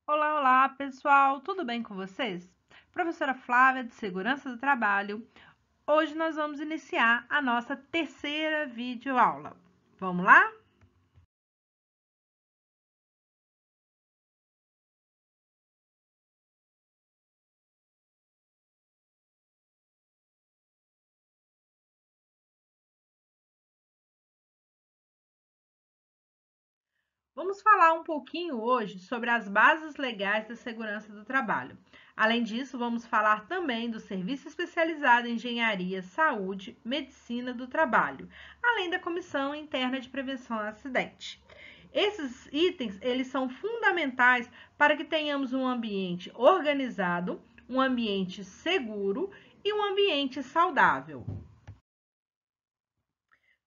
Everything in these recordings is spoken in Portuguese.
Olá, olá, pessoal, tudo bem com vocês? Professora Flávia, de Segurança do Trabalho. Hoje nós vamos iniciar a nossa terceira videoaula. Vamos lá? Vamos falar um pouquinho hoje sobre as bases legais da segurança do trabalho. Além disso, vamos falar também do Serviço Especializado em Engenharia, Saúde, Medicina do Trabalho, além da Comissão Interna de Prevenção a Acidente. Esses itens, eles são fundamentais para que tenhamos um ambiente organizado, um ambiente seguro e um ambiente saudável.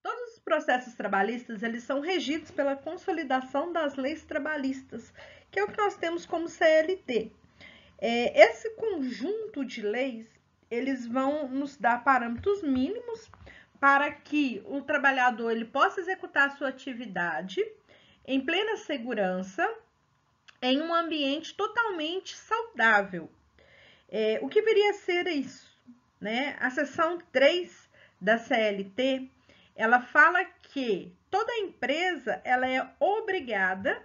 Todos os processos trabalhistas, eles são regidos pela consolidação das leis trabalhistas, que é o que nós temos como CLT. Esse conjunto de leis, eles vão nos dar parâmetros mínimos para que o trabalhador ele possa executar a sua atividade em plena segurança, em um ambiente totalmente saudável. O que viria a ser isso? Né? A seção 3 da CLT, ela fala que toda empresa ela é obrigada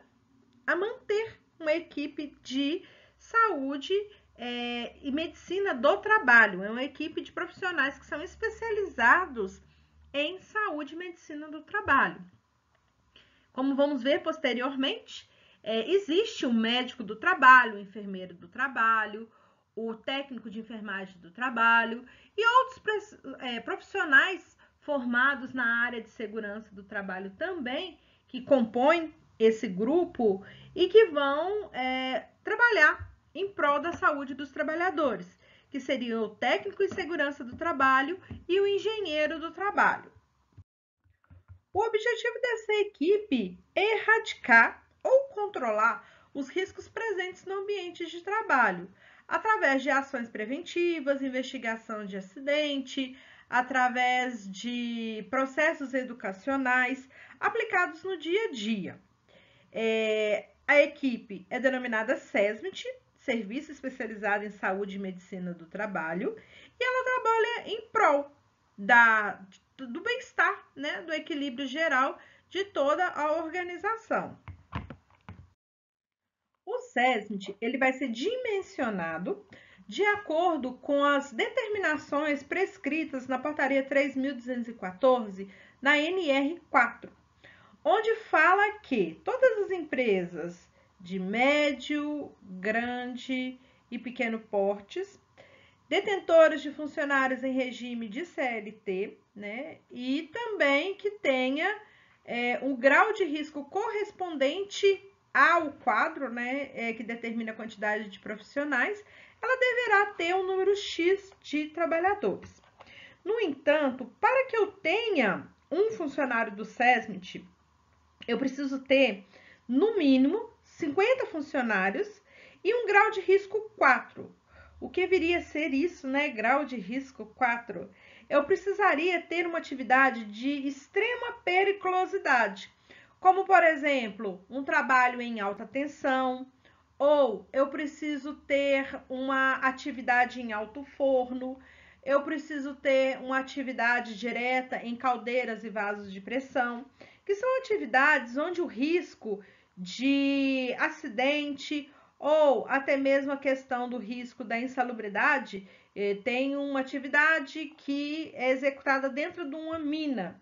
a manter uma equipe de saúde e medicina do trabalho. É uma equipe de profissionais que são especializados em saúde e medicina do trabalho. Como vamos ver posteriormente, existe um médico do trabalho, o enfermeiro do trabalho, o técnico de enfermagem do trabalho e outros profissionais formados na área de segurança do trabalho também, que compõem esse grupo e que vão trabalhar em prol da saúde dos trabalhadores, que seriam o técnico em segurança do trabalho e o engenheiro do trabalho. O objetivo dessa equipe é erradicar ou controlar os riscos presentes no ambiente de trabalho, através de ações preventivas, investigação de acidente, através de processos educacionais aplicados no dia a dia. A equipe é denominada SESMIT, Serviço Especializado em Saúde e Medicina do Trabalho, e ela trabalha em prol do bem-estar, né, do equilíbrio geral de toda a organização. O SESMIT ele vai ser dimensionado de acordo com as determinações prescritas na Portaria 3.214, na NR4, onde fala que todas as empresas de médio, grande e pequeno portes, detentores de funcionários em regime de CLT, né, e também que tenha um grau de risco correspondente ao quadro, né, que determina a quantidade de profissionais, ela deverá ter um número X de trabalhadores. No entanto, para que eu tenha um funcionário do SESMIT, eu preciso ter, no mínimo, 50 funcionários e um grau de risco 4. O que viria a ser isso, né? Grau de risco 4. Eu precisaria ter uma atividade de extrema periculosidade, como, por exemplo, um trabalho em alta tensão, ou eu preciso ter uma atividade em alto forno, eu preciso ter uma atividade direta em caldeiras e vasos de pressão, que são atividades onde o risco de acidente ou até mesmo a questão do risco da insalubridade tem uma atividade que é executada dentro de uma mina.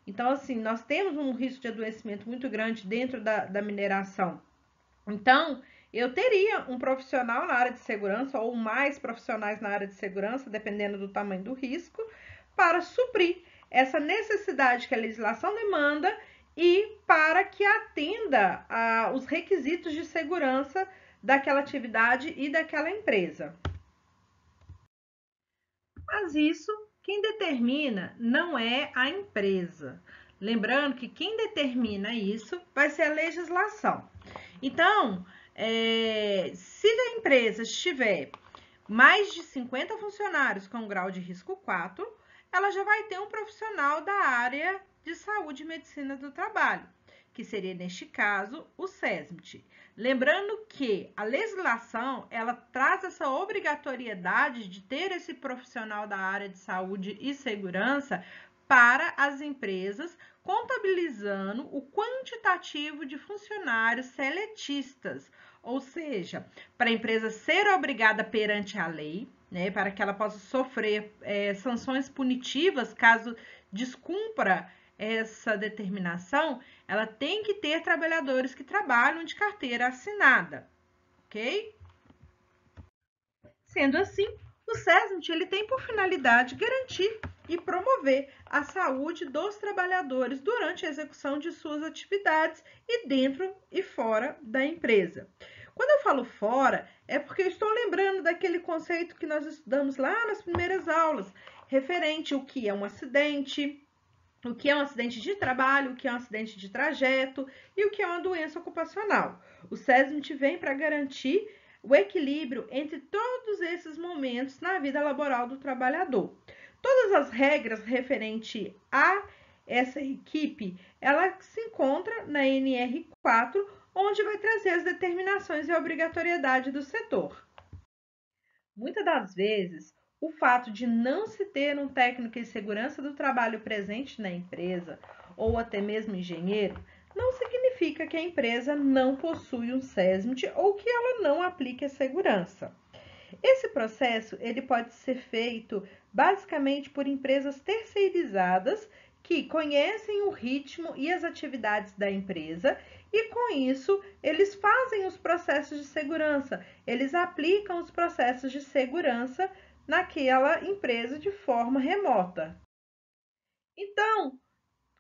Então, assim, nós temos um risco de adoecimento muito grande dentro da mineração. Então, eu teria um profissional na área de segurança ou mais profissionais na área de segurança, dependendo do tamanho do risco, para suprir essa necessidade que a legislação demanda e para que atenda aos requisitos de segurança daquela atividade e daquela empresa. Mas isso, quem determina não é a empresa. Lembrando que quem determina isso vai ser a legislação. Então, se a empresa estiver mais de 50 funcionários com grau de risco 4, ela já vai ter um profissional da área de saúde e medicina do trabalho, que seria, neste caso, o SESMIT. Lembrando que a legislação, ela traz essa obrigatoriedade de ter esse profissional da área de saúde e segurança para as empresas, contabilizando o quantitativo de funcionários seletistas, ou seja, para a empresa ser obrigada perante a lei, né, para que ela possa sofrer sanções punitivas caso descumpra essa determinação, ela tem que ter trabalhadores que trabalham de carteira assinada, ok? Sendo assim, o SESMIT ele tem por finalidade garantir e promover a saúde dos trabalhadores durante a execução de suas atividades e dentro e fora da empresa. Quando eu falo fora, é porque eu estou lembrando daquele conceito que nós estudamos lá nas primeiras aulas, referente ao que é um acidente, o que é um acidente de trabalho, o que é um acidente de trajeto e o que é uma doença ocupacional. O SESMIT vem para garantir o equilíbrio entre todos esses momentos na vida laboral do trabalhador. Todas as regras referentes a essa equipe, ela se encontra na NR4, onde vai trazer as determinações e a obrigatoriedade do setor. Muitas das vezes, o fato de não se ter um técnico em segurança do trabalho presente na empresa, ou até mesmo engenheiro, não significa que a empresa não possui um SESMIT ou que ela não aplique a segurança. Esse processo ele pode ser feito basicamente por empresas terceirizadas que conhecem o ritmo e as atividades da empresa e com isso eles fazem os processos de segurança, eles aplicam os processos de segurança naquela empresa de forma remota. Então,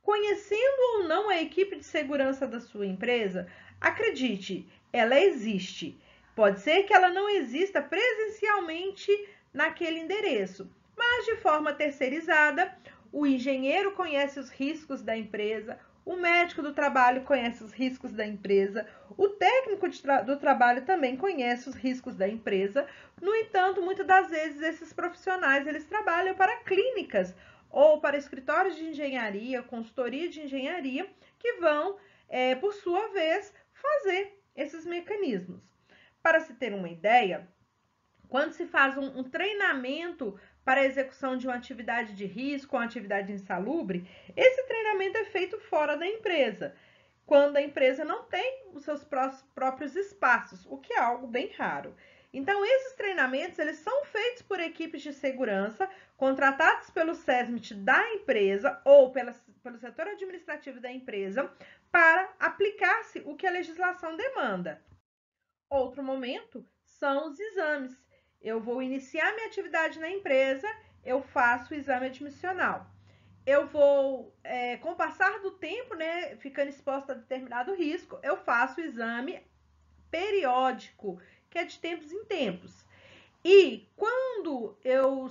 conhecendo ou não a equipe de segurança da sua empresa, acredite, ela existe. Pode ser que ela não exista presencialmente naquele endereço, mas de forma terceirizada, o engenheiro conhece os riscos da empresa, o médico do trabalho conhece os riscos da empresa, o técnico do trabalho também conhece os riscos da empresa. No entanto, muitas das vezes esses profissionais eles trabalham para clínicas ou para escritórios de engenharia, consultoria de engenharia, que vão, por sua vez, fazer esses mecanismos. Para se ter uma ideia, quando se faz um treinamento para a execução de uma atividade de risco, uma atividade insalubre, esse treinamento é feito fora da empresa, quando a empresa não tem os seus próprios espaços, o que é algo bem raro. Então, esses treinamentos eles são feitos por equipes de segurança contratados pelo SESMIT da empresa ou pelo setor administrativo da empresa para aplicar-se o que a legislação demanda. Outro momento são os exames. Eu vou iniciar minha atividade na empresa, eu faço o exame admissional. Eu vou, com o passar do tempo, né, ficando exposta a determinado risco, eu faço o exame periódico, que é de tempos em tempos. E quando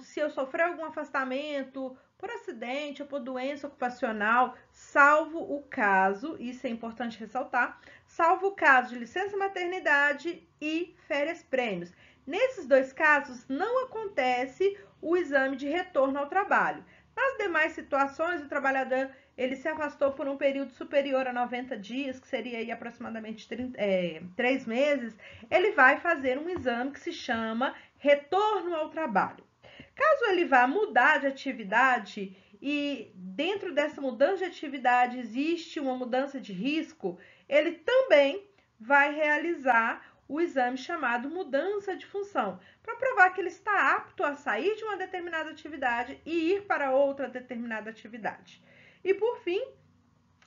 se eu sofrer algum afastamento por acidente ou por doença ocupacional, salvo o caso, isso é importante ressaltar, salvo o caso de licença maternidade e férias prêmios. Nesses dois casos, não acontece o exame de retorno ao trabalho. Nas demais situações, o trabalhador ele se afastou por um período superior a 90 dias, que seria aí aproximadamente 3 meses, ele vai fazer um exame que se chama retorno ao trabalho. Caso ele vá mudar de atividade e dentro dessa mudança de atividade existe uma mudança de risco, ele também vai realizar o exame chamado mudança de função, para provar que ele está apto a sair de uma determinada atividade e ir para outra determinada atividade. E por fim,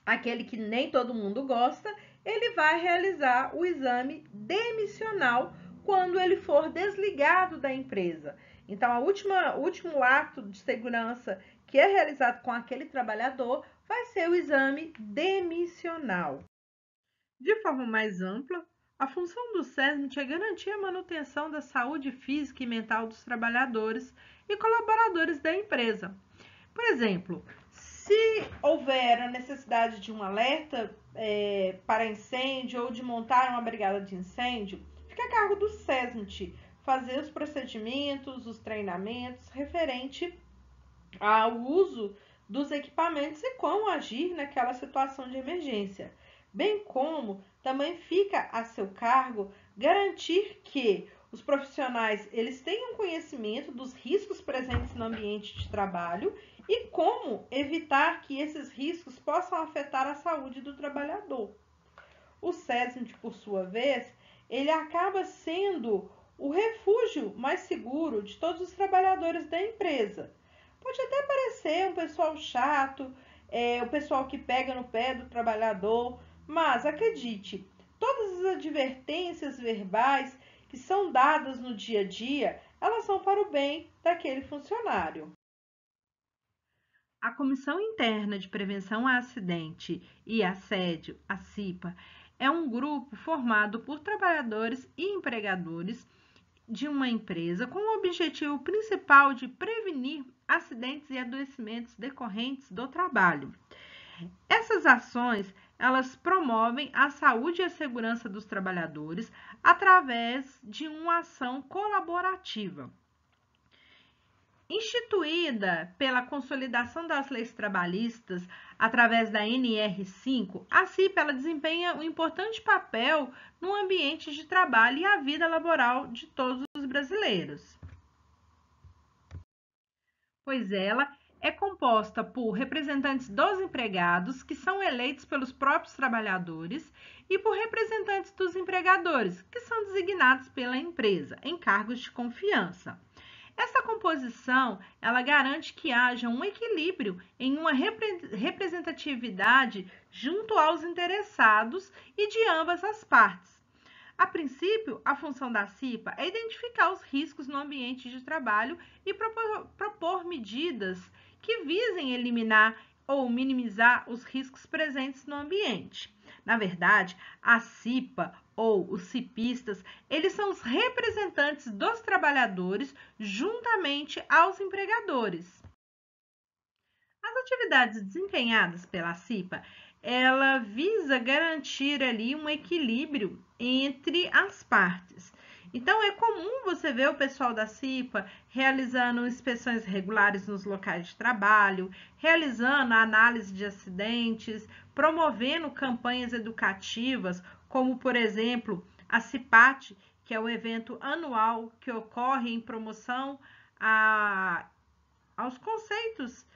aquele que nem todo mundo gosta, ele vai realizar o exame demissional quando ele for desligado da empresa. Então, o último ato de segurança que é realizado com aquele trabalhador vai ser o exame demissional. De forma mais ampla, a função do SESMIT é garantir a manutenção da saúde física e mental dos trabalhadores e colaboradores da empresa. Por exemplo, se houver a necessidade de um alerta para incêndio ou de montar uma brigada de incêndio, fica a cargo do SESMIT fazer os procedimentos, os treinamentos referente ao uso dos equipamentos e como agir naquela situação de emergência. bem como também fica a seu cargo garantir que os profissionais eles tenham conhecimento dos riscos presentes no ambiente de trabalho e como evitar que esses riscos possam afetar a saúde do trabalhador. O SESMIT, por sua vez, ele acaba sendo o refúgio mais seguro de todos os trabalhadores da empresa. Pode até parecer um pessoal chato, o pessoal que pega no pé do trabalhador, mas acredite, todas as advertências verbais que são dadas no dia a dia, elas são para o bem daquele funcionário. A Comissão Interna de Prevenção a Acidente e Assédio, a CIPA, é um grupo formado por trabalhadores e empregadores de uma empresa com o objetivo principal de prevenir acidentes e adoecimentos decorrentes do trabalho. Essas ações, elas promovem a saúde e a segurança dos trabalhadores através de uma ação colaborativa. Instituída pela consolidação das leis trabalhistas através da NR5, a CIPA ela desempenha um importante papel no ambiente de trabalho e a vida laboral de todos os brasileiros. Pois ela é composta por representantes dos empregados, que são eleitos pelos próprios trabalhadores, e por representantes dos empregadores, que são designados pela empresa em cargos de confiança. Essa composição, ela garante que haja um equilíbrio em uma representatividade junto aos interessados e de ambas as partes. A princípio, a função da CIPA é identificar os riscos no ambiente de trabalho e propor medidas que visem eliminar ou minimizar os riscos presentes no ambiente. Na verdade, a CIPA ou os cipistas, eles são os representantes dos trabalhadores juntamente aos empregadores. As atividades desempenhadas pela CIPA, ela visa garantir ali um equilíbrio entre as partes. Então, é comum você ver o pessoal da CIPA realizando inspeções regulares nos locais de trabalho, realizando a análise de acidentes, promovendo campanhas educativas, como, por exemplo, a CIPAT, que é o evento anual que ocorre em promoção aos conceitos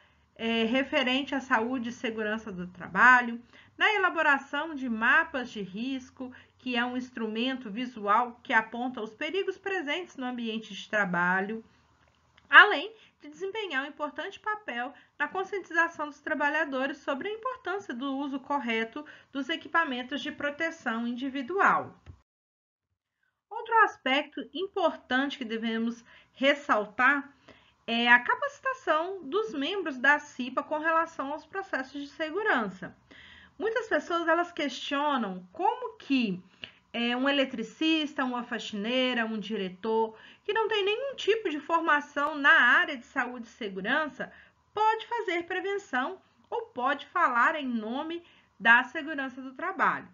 referente à saúde e segurança do trabalho, na elaboração de mapas de risco, que é um instrumento visual que aponta os perigos presentes no ambiente de trabalho, além de desempenhar um importante papel na conscientização dos trabalhadores sobre a importância do uso correto dos equipamentos de proteção individual. Outro aspecto importante que devemos ressaltar é a capacitação dos membros da CIPA com relação aos processos de segurança. Muitas pessoas elas questionam como que um eletricista, uma faxineira, um diretor que não tem nenhum tipo de formação na área de saúde e segurança pode fazer prevenção ou pode falar em nome da segurança do trabalho.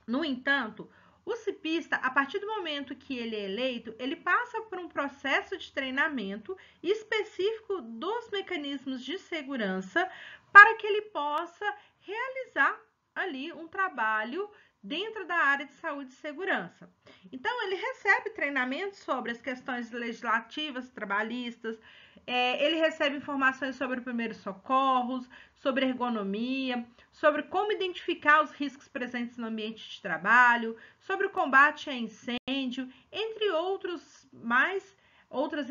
No entanto, o cipista, a partir do momento que ele é eleito, ele passa por um processo de treinamento específico dos mecanismos de segurança para que ele possa realizar ali um trabalho dentro da área de saúde e segurança. Então, ele recebe treinamento sobre as questões legislativas, trabalhistas, ele recebe informações sobre primeiros socorros, sobre ergonomia, sobre como identificar os riscos presentes no ambiente de trabalho, sobre o combate a incêndio, entre outras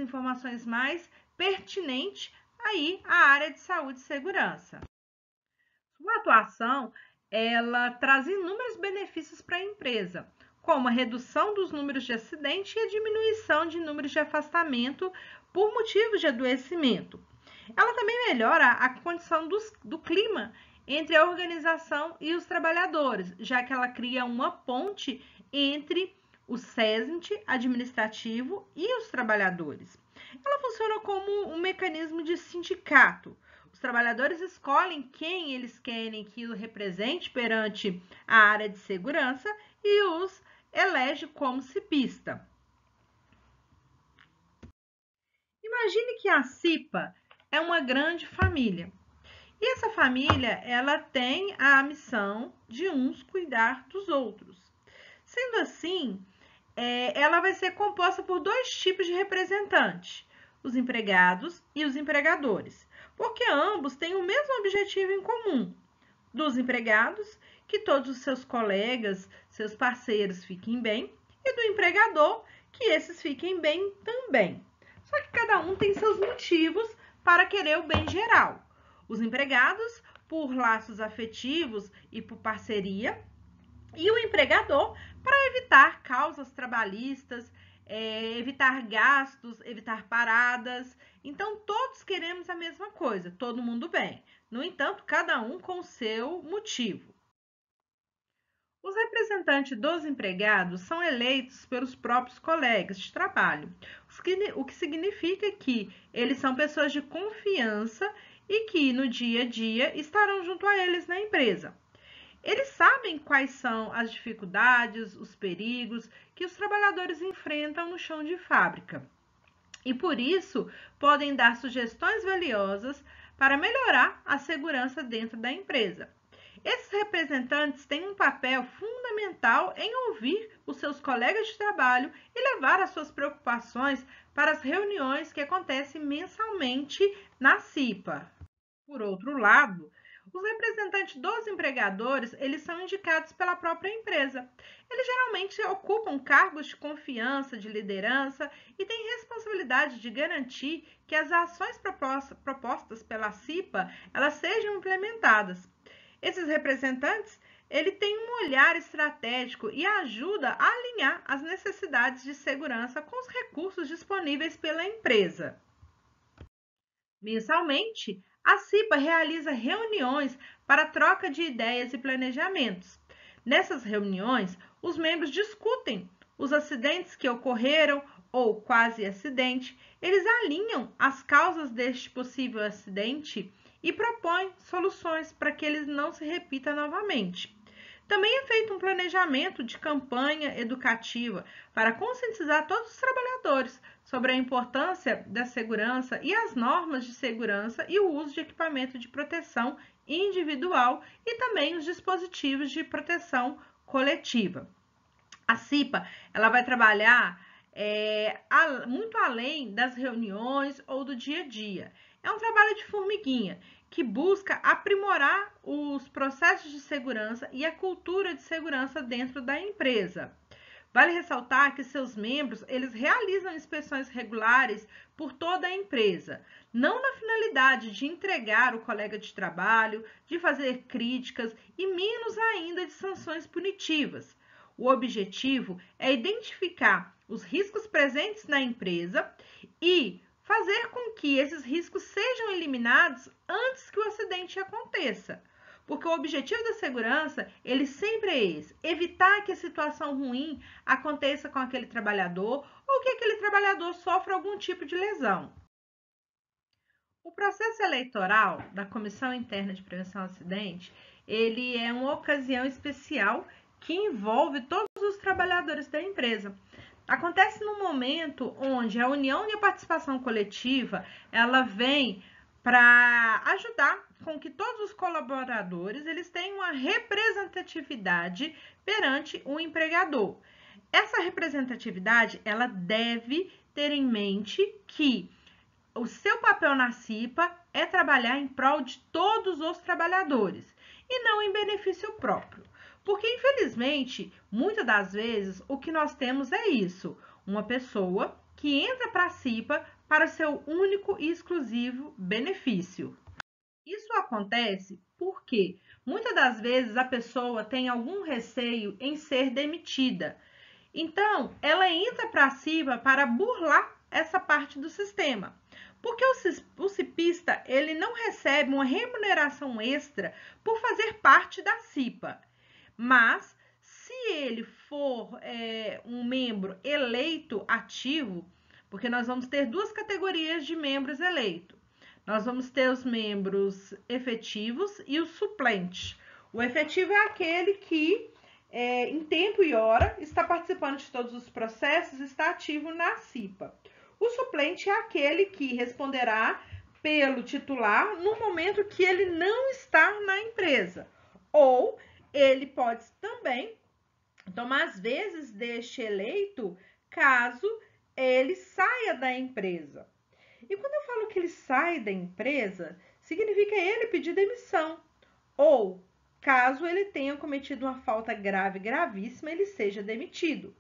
informações mais pertinentes aí à área de saúde e segurança. Sua atuação, ela traz inúmeros benefícios para a empresa, como a redução dos números de acidente e a diminuição de números de afastamento por motivos de adoecimento. Ela também melhora a condição do clima entre a organização e os trabalhadores, já que ela cria uma ponte entre o SESMIT administrativo e os trabalhadores. Ela funciona como um mecanismo de sindicato. Os trabalhadores escolhem quem eles querem que o represente perante a área de segurança e os elege como cipista. Imagine que a CIPA é uma grande família E essa família, ela tem a missão de uns cuidar dos outros. Sendo assim, ela vai ser composta por dois tipos de representantes, os empregados e os empregadores, porque ambos têm o mesmo objetivo em comum. Dos empregados, que todos os seus colegas, seus parceiros fiquem bem, e do empregador, que esses fiquem bem também. Só que cada um tem seus motivos para querer o bem geral. Os empregados, por laços afetivos e por parceria, e o empregador, para evitar causas trabalhistas, evitar gastos, evitar paradas. Então, todos queremos a mesma coisa, todo mundo bem. No entanto, cada um com o seu motivo. Os representantes dos empregados são eleitos pelos próprios colegas de trabalho, o que significa que eles são pessoas de confiança e que no dia a dia estarão junto a eles na empresa. Eles sabem quais são as dificuldades, os perigos que os trabalhadores enfrentam no chão de fábrica. E por isso podem dar sugestões valiosas para melhorar a segurança dentro da empresa. Esses representantes têm um papel fundamental em ouvir os seus colegas de trabalho e levar as suas preocupações para as reuniões que acontecem mensalmente na CIPA. Por outro lado, os representantes dos empregadores, eles são indicados pela própria empresa. Eles geralmente ocupam cargos de confiança, de liderança e têm responsabilidade de garantir que as ações propostas pela CIPA, elas sejam implementadas. Esses representantes, ele tem um olhar estratégico e ajuda a alinhar as necessidades de segurança com os recursos disponíveis pela empresa. Mensalmente, a CIPA realiza reuniões para troca de ideias e planejamentos. Nessas reuniões, os membros discutem os acidentes que ocorreram ou quase acidente, eles alinham as causas deste possível acidente e propõem soluções para que ele não se repita novamente. Também é feito um planejamento de campanha educativa para conscientizar todos os trabalhadores sobre a importância da segurança e as normas de segurança e o uso de equipamento de proteção individual e também os dispositivos de proteção coletiva. A CIPA, ela vai trabalhar muito além das reuniões ou do dia a dia. É um trabalho de formiguinha que busca aprimorar os processos de segurança e a cultura de segurança dentro da empresa. Vale ressaltar que seus membros, eles realizam inspeções regulares por toda a empresa, não na finalidade de entregar o colega de trabalho, de fazer críticas e menos ainda de sanções punitivas. O objetivo é identificar os riscos presentes na empresa e fazer com que esses riscos sejam eliminados antes que o acidente aconteça. Porque o objetivo da segurança, ele sempre é esse, evitar que a situação ruim aconteça com aquele trabalhador ou que aquele trabalhador sofra algum tipo de lesão. O processo eleitoral da Comissão Interna de Prevenção ao Acidente, ele é uma ocasião especial que envolve todos os trabalhadores da empresa. Acontece no momento onde a união e a participação coletiva, ela vem para ajudar com que todos os colaboradores eles tenham uma representatividade perante o empregador. Essa representatividade, ela deve ter em mente que o seu papel na CIPA é trabalhar em prol de todos os trabalhadores e não em benefício próprio. Porque, infelizmente, muitas das vezes, o que nós temos é isso, uma pessoa que entra para a CIPA para o seu único e exclusivo benefício. Isso acontece porque, muitas das vezes, a pessoa tem algum receio em ser demitida. Então, ela entra para a CIPA para burlar essa parte do sistema. Porque o cipista, ele não recebe uma remuneração extra por fazer parte da CIPA. Mas, se ele for um membro eleito ativo, porque nós vamos ter duas categorias de membros eleitos. Nós vamos ter os membros efetivos e os suplentes. O efetivo é aquele que, em tempo e hora, está participando de todos os processos, está ativo na CIPA. O suplente é aquele que responderá pelo titular no momento que ele não está na empresa. Ou ele pode também tomar as vezes deste eleito caso ele saia da empresa. E quando eu falo que ele sai da empresa, significa ele pedir demissão. Ou, caso ele tenha cometido uma falta grave, gravíssima, ele seja demitido.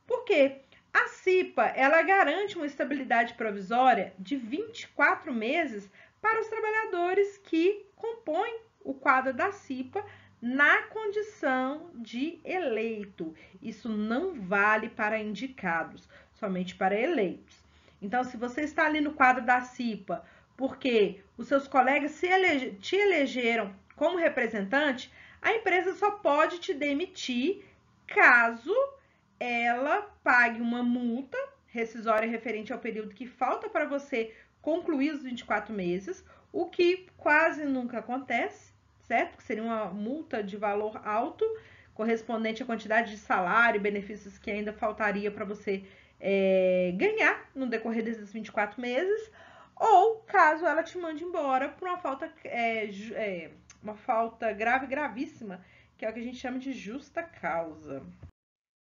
Por quê? A CIPA, ela garante uma estabilidade provisória de 24 meses para os trabalhadores que compõem o quadro da CIPA na condição de eleito. Isso não vale para indicados, somente para eleitos. Então, se você está ali no quadro da CIPA porque os seus colegas te elegeram como representante, a empresa só pode te demitir caso ela pague uma multa rescisória referente ao período que falta para você concluir os 24 meses, o que quase nunca acontece, certo? Que seria uma multa de valor alto, correspondente à quantidade de salário e benefícios que ainda faltaria para você ganhar no decorrer desses 24 meses, ou caso ela te mande embora por uma falta grave, gravíssima, que é o que a gente chama de justa causa.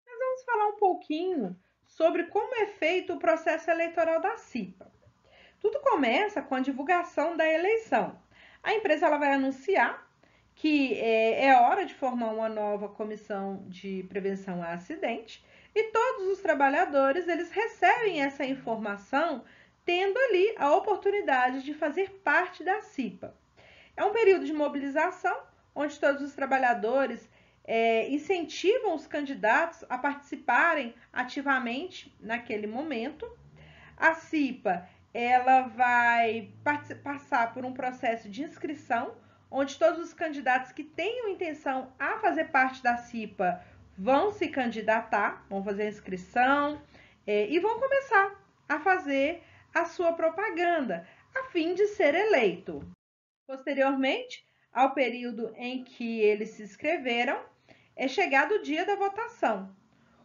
Mas vamos falar um pouquinho sobre como é feito o processo eleitoral da CIPA. Tudo começa com a divulgação da eleição. A empresa ela vai anunciar que é hora de formar uma nova comissão de prevenção a acidente e todos os trabalhadores eles recebem essa informação tendo ali a oportunidade de fazer parte da CIPA. É um período de mobilização onde todos os trabalhadores incentivam os candidatos a participarem ativamente naquele momento. A CIPA ela vai passar por um processo de inscrição, onde todos os candidatos que tenham intenção a fazer parte da CIPA vão se candidatar, vão fazer a inscrição e vão começar a fazer a sua propaganda, a fim de ser eleito. Posteriormente ao período em que eles se inscreveram, é chegado o dia da votação,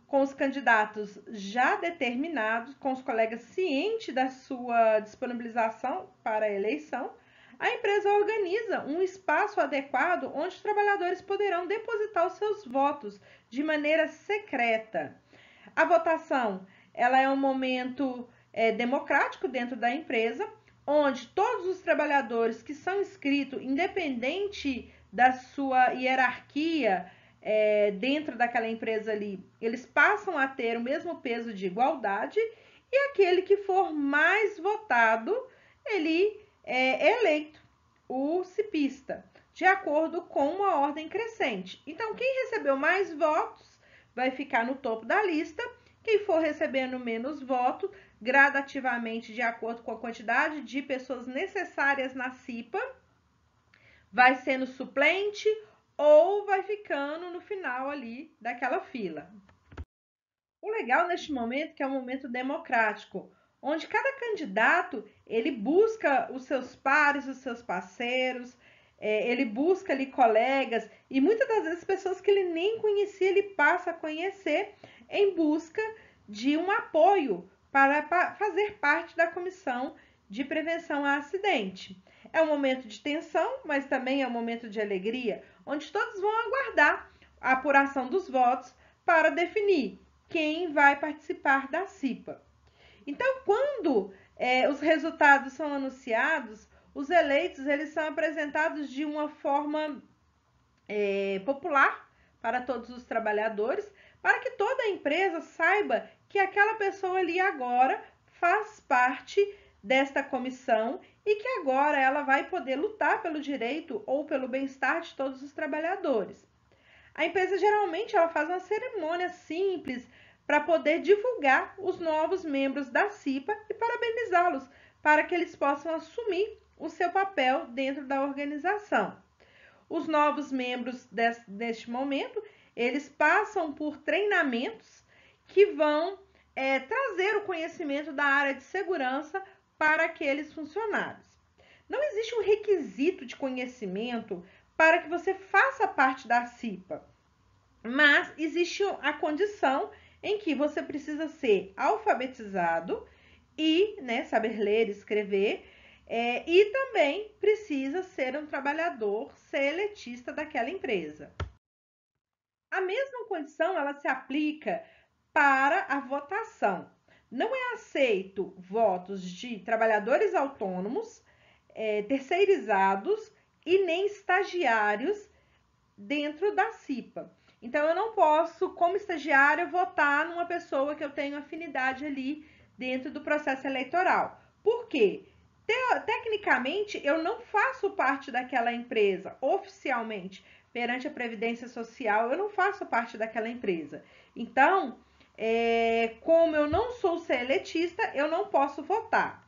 com os candidatos já determinados, com os colegas cientes da sua disponibilização para a eleição, a empresa organiza um espaço adequado onde os trabalhadores poderão depositar os seus votos de maneira secreta. A votação ela é um momento democrático dentro da empresa, onde todos os trabalhadores que são inscritos, independente da sua hierarquia dentro daquela empresa ali, eles passam a ter o mesmo peso de igualdade e aquele que for mais votado, ele é eleito, o cipista, de acordo com uma ordem crescente. Então, quem recebeu mais votos vai ficar no topo da lista, quem for recebendo menos votos, gradativamente, de acordo com a quantidade de pessoas necessárias na CIPA, vai sendo suplente ou vai ficando no final ali daquela fila. O legal neste momento é que é um momento democrático, onde cada candidato ele busca os seus pares, os seus parceiros, ele busca ali colegas e muitas das vezes pessoas que ele nem conhecia, ele passa a conhecer em busca de um apoio para fazer parte da comissão de prevenção a acidente. É um momento de tensão, mas também é um momento de alegria, onde todos vão aguardar a apuração dos votos para definir quem vai participar da CIPA. Então, quando os resultados são anunciados, os eleitos eles são apresentados de uma forma popular para todos os trabalhadores, para que toda a empresa saiba que aquela pessoa ali agora faz parte desta comissão e que agora ela vai poder lutar pelo direito ou pelo bem-estar de todos os trabalhadores. A empresa geralmente ela faz uma cerimônia simples para poder divulgar os novos membros da CIPA e parabenizá-los para que eles possam assumir o seu papel dentro da organização. Os novos membros deste momento, eles passam por treinamentos que vão trazer o conhecimento da área de segurança para aqueles funcionários. Não existe um requisito de conhecimento para que você faça parte da CIPA, mas existe a condição em que você precisa ser alfabetizado e saber ler e escrever, E também precisa ser um trabalhador seletista daquela empresa. A mesma condição ela se aplica para a votação. Não é aceito votos de trabalhadores autônomos, terceirizados e nem estagiários dentro da CIPA. Então, eu não posso, como estagiária, votar numa pessoa que eu tenho afinidade ali dentro do processo eleitoral. Por quê? Tecnicamente, eu não faço parte daquela empresa, oficialmente, perante a Previdência Social, eu não faço parte daquela empresa. Então, como eu não sou seletista, eu não posso votar.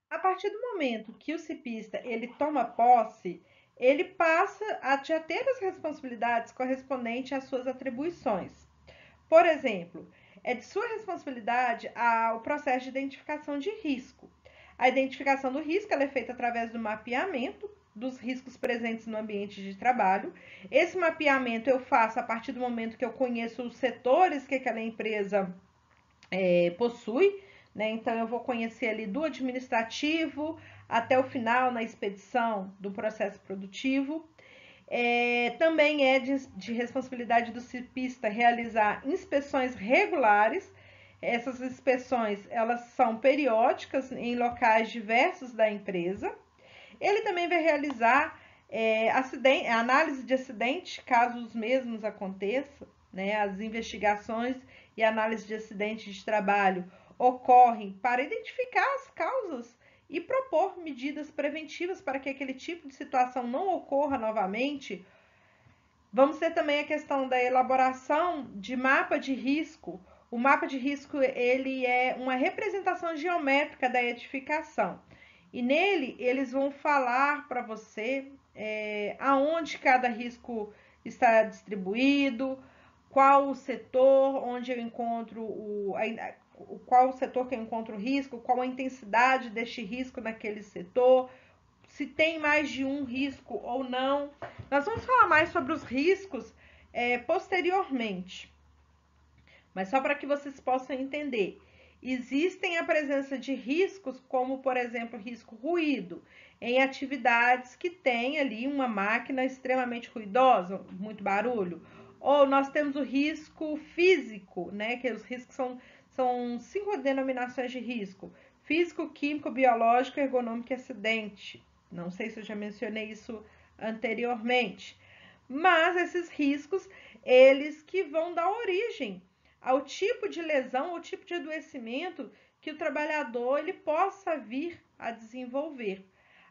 A partir do momento que o cipista ele toma posse, ele passa a já ter as responsabilidades correspondentes às suas atribuições. Por exemplo, é de sua responsabilidade o processo de identificação de risco. A identificação do risco ela é feita através do mapeamento dos riscos presentes no ambiente de trabalho. Esse mapeamento eu faço a partir do momento que eu conheço os setores que aquela empresa possui, né? Então eu vou conhecer ali do administrativo até o final na expedição do processo produtivo. Também é de responsabilidade do cipista realizar inspeções regulares. Essas inspeções elas são periódicas em locais diversos da empresa. Ele também vai realizar análise de acidente, caso os mesmos aconteçam, né? As investigações e análise de acidentes de trabalho ocorrem para identificar as causas e propor medidas preventivas para que aquele tipo de situação não ocorra novamente. Vamos ter também a questão da elaboração de mapa de risco. O mapa de risco ele é uma representação geométrica da edificação. E nele eles vão falar para você aonde cada risco está distribuído, qual o setor onde eu encontro qual o setor que eu encontro o risco, qual a intensidade deste risco naquele setor, se tem mais de um risco ou não. Nós vamos falar mais sobre os riscos posteriormente, mas só para que vocês possam entender. Existem a presença de riscos, como por exemplo, risco ruído, em atividades que tem ali uma máquina extremamente ruidosa, muito barulho. Ou nós temos o risco físico, né? Que os riscos são 5 denominações de risco: físico, químico, biológico, ergonômico e acidente. Não sei se eu já mencionei isso anteriormente. Mas esses riscos, eles que vão dar origem ao tipo de lesão, ao tipo de adoecimento que o trabalhador ele possa vir a desenvolver.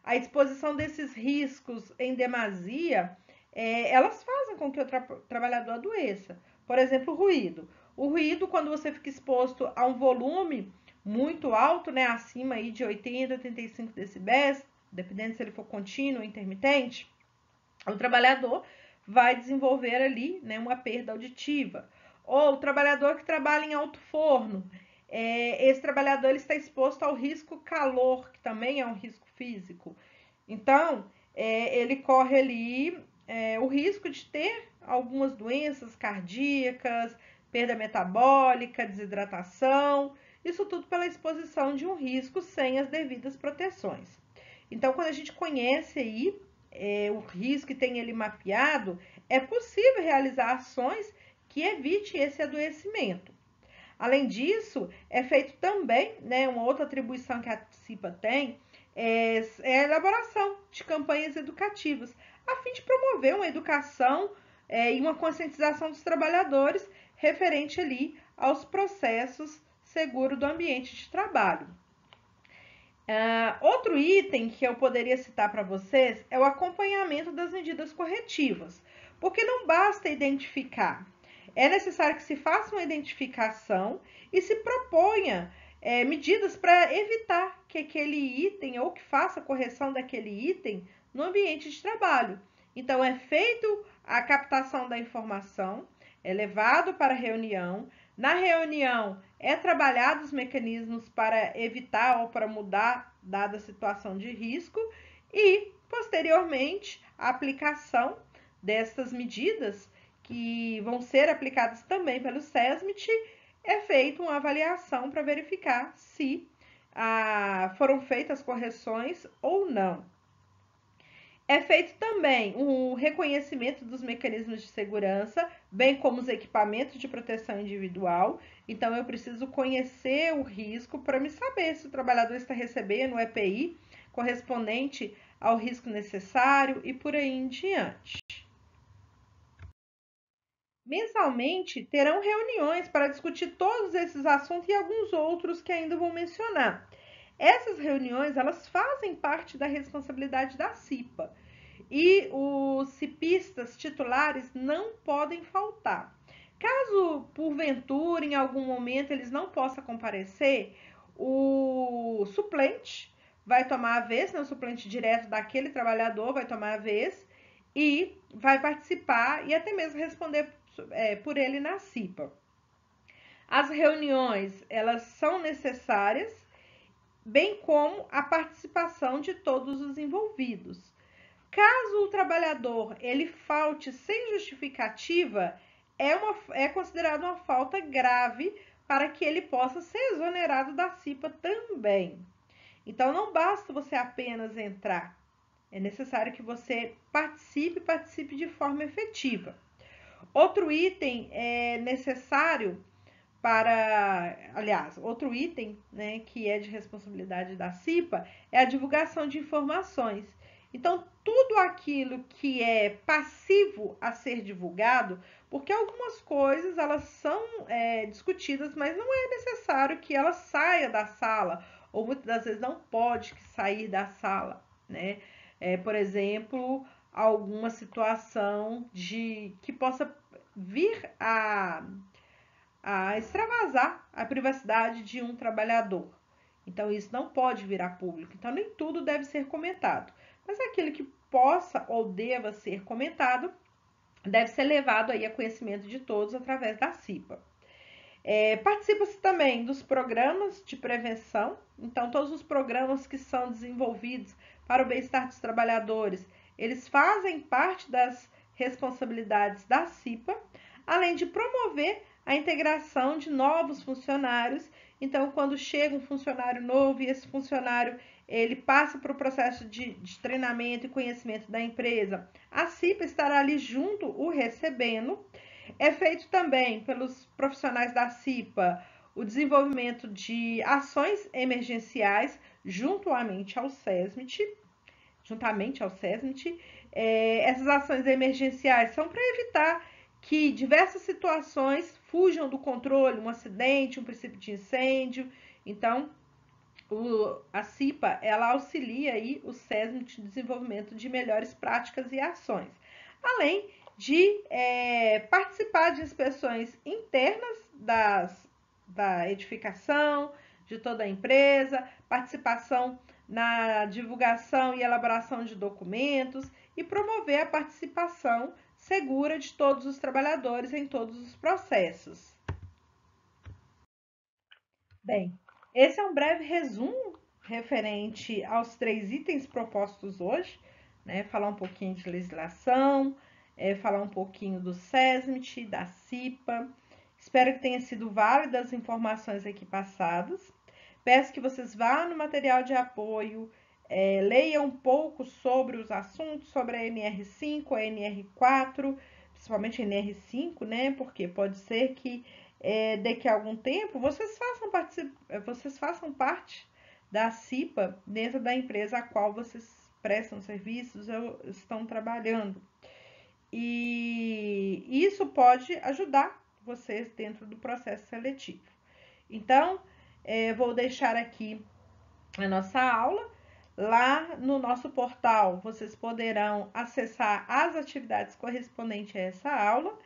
A exposição desses riscos em demasia, elas fazem com que o trabalhador adoeça. Por exemplo, o ruído. O ruído, quando você fica exposto a um volume muito alto, né, acima aí de 80, 85 decibéis, dependendo se ele for contínuo ou intermitente, o trabalhador vai desenvolver ali, né, uma perda auditiva. Ou o trabalhador que trabalha em alto forno, esse trabalhador ele está exposto ao risco calor, que também é um risco físico. Então, ele corre ali o risco de ter algumas doenças cardíacas, perda metabólica, desidratação, isso tudo pela exposição de um risco sem as devidas proteções. Então, quando a gente conhece aí o risco e tem ele mapeado, é possível realizar ações que evite esse adoecimento. Além disso, é feito também, né, uma outra atribuição que a CIPA tem, é a elaboração de campanhas educativas, a fim de promover uma educação e uma conscientização dos trabalhadores referente ali aos processos seguros do ambiente de trabalho. Outro item que eu poderia citar para vocês é o acompanhamento das medidas corretivas, porque não basta identificar, é necessário que se faça uma identificação e se proponha medidas para evitar que aquele item ou que faça a correção daquele item no ambiente de trabalho. Então, é feito a captação da informação, é levado para a reunião. Na reunião, é trabalhado os mecanismos para evitar ou para mudar dada a situação de risco e, posteriormente, a aplicação dessas medidas que vão ser aplicadas também pelo SESMIT, é feita uma avaliação para verificar se foram feitas correções ou não. É feito também o reconhecimento dos mecanismos de segurança, bem como os equipamentos de proteção individual. Então, eu preciso conhecer o risco para me saber se o trabalhador está recebendo o EPI correspondente ao risco necessário e por aí em diante. Mensalmente, terão reuniões para discutir todos esses assuntos e alguns outros que ainda vou mencionar. Essas reuniões, elas fazem parte da responsabilidade da CIPA e os cipistas titulares não podem faltar. Caso, porventura, em algum momento eles não possam comparecer, o suplente vai tomar a vez, né? O suplente direto daquele trabalhador vai tomar a vez e vai participar e até mesmo responder por ele na CIPA. As reuniões, elas são necessárias, bem como a participação de todos os envolvidos. Caso o trabalhador ele falte sem justificativa, é considerado uma falta grave para que ele possa ser exonerado da CIPA também. Então, não basta você apenas entrar, é necessário que você participe de forma efetiva. Outro item necessário outro item, né, que é de responsabilidade da CIPA é a divulgação de informações. Então, tudo aquilo que é passivo a ser divulgado, porque algumas coisas elas são discutidas, mas não é necessário que ela saia da sala, ou muitas das vezes não pode sair da sala, né? Por exemplo, alguma situação que possa vir a extravasar a privacidade de um trabalhador. Então, isso não pode virar público. Então, nem tudo deve ser comentado. Mas aquilo que possa ou deva ser comentado deve ser levado aí a conhecimento de todos através da CIPA. Participa-se também dos programas de prevenção. Então, todos os programas que são desenvolvidos para o bem-estar dos trabalhadores, eles fazem parte das responsabilidades da CIPA, além de promover a integração de novos funcionários. Então, quando chega um funcionário novo e esse funcionário ele passa para o processo de treinamento e conhecimento da empresa, a CIPA estará ali junto, o recebendo. É feito também pelos profissionais da CIPA o desenvolvimento de ações emergenciais juntamente ao SESMIT. Essas ações emergenciais são para evitar que diversas situações fujam do controle, um acidente, um princípio de incêndio. Então, a CIPA ela auxilia aí o SESMIT no desenvolvimento de melhores práticas e ações, além de participar de inspeções internas da edificação, de toda a empresa, participação na divulgação e elaboração de documentos e promover a participação segura de todos os trabalhadores em todos os processos. Bem, esse é um breve resumo referente aos 3 itens propostos hoje, né? Falar um pouquinho de legislação, falar um pouquinho do SESMIT, da CIPA. Espero que tenha sido válida as informações aqui passadas. Peço que vocês vá no material de apoio, leiam um pouco sobre os assuntos, sobre a NR5, a NR4, principalmente a NR5, né? Porque pode ser que daqui a algum tempo vocês façam parte da CIPA dentro da empresa a qual vocês prestam serviços ou estão trabalhando. E isso pode ajudar vocês dentro do processo seletivo. Então, vou deixar aqui a nossa aula. Lá no nosso portal, vocês poderão acessar as atividades correspondentes a essa aula.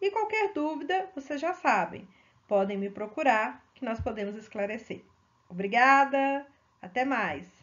E qualquer dúvida, vocês já sabem, podem me procurar que nós podemos esclarecer. Obrigada, até mais!